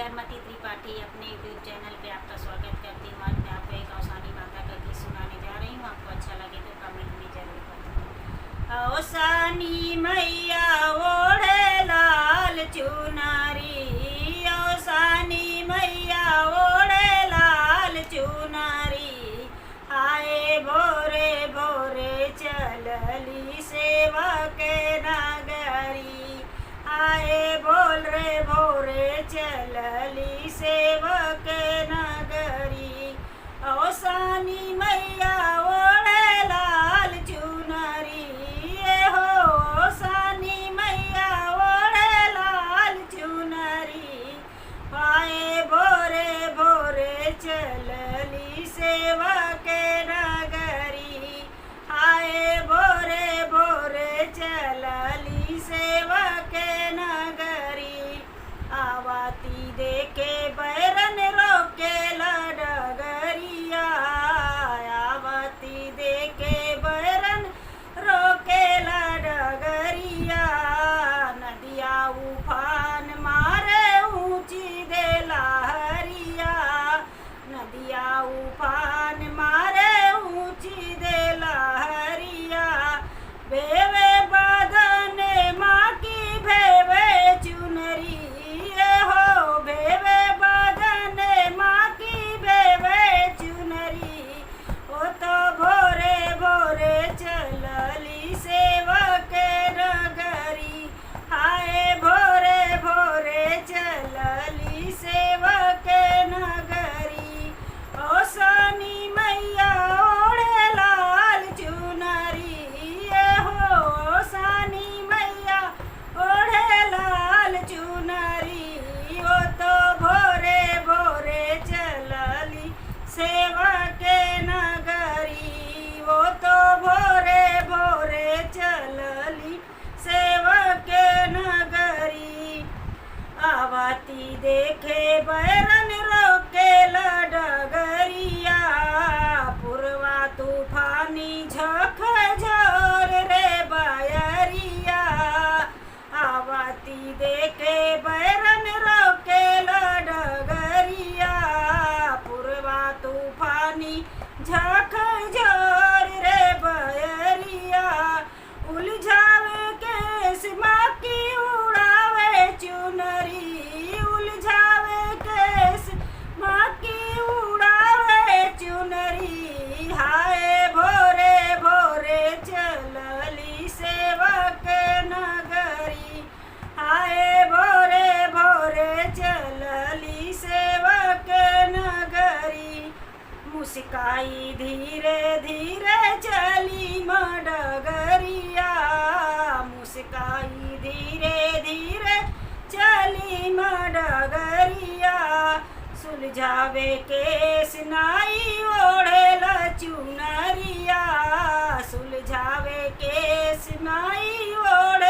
ज्ञानमती त्रिपाठी अपने YouTube channel पे आपका स्वागत करती हूँ। आज मैं आपको एक औसानी माता का गीत सुनाने जा रही हूँ। आपको अच्छा लगे तो कमेंट में जरूर करें। औसानी मैया ओढ़े लाल चुनारी, औसानी मैया ओढ़े लाल चुनारी, आए भोरे भोरे चलली सेवा के नगरी, आए बोल रे भोरे चलली सेवक नगरी, औसानी मैया ओढ़े लाल चुनरी, हो औसानी मैया ओढ़े लाल चुनरी, आए भोरे भोरे चलली सेवक नगरी, आए भोरे भोरे चलली सेवक नगरी, आवाती देखे बैरन रोके डगरिया, आवाती देखे बैरन रोके डगरिया, नदिया उफान मारे ऊंची दे लहरिया, नदिया उफान मारे ऊंची दे लहरिया, बेवे बदने माँ की भेवे चुनरी, हो भेवे बदने माँ की भेवे चुनरी, ओ तो भोरे भोरे चलली सेवक नगरी, हाय भोरे भोरे चलली सेवक नगरी, औसानी मैया ओढ़े लाल चुनरी, हो औसानी मैया ओढ़े लाल चुनरी, ओ तो भोरे भोरे चलली सेवक नगरी, वो तो भोरे भोरे चलली सेवक नगरी, आवाती देखे बैरन रोके डगरिया, पुरवा तूफानी झख झोर रे बयरिया, आवाती देखे बैरन रोके डगरिया, पुरवा तूफानी झख झोर रे बयरिया, उलझावे केस माँ की उड़ावे चुनरी, उलझावे केस माँ की उड़ावे चुनरी, हाय भोरे भोरे चलली सेवक नगरी, हाय भोरे भोरे चलली सेवक नगरी, मुस्काई धीरे धीरे चली मडगरिया, मुस्काई धीरे धीरे चली मडगरिया, सुलझावे केस नाई ओढ़ेल चुनरिया, सुलझावे केस नाई ओढ़े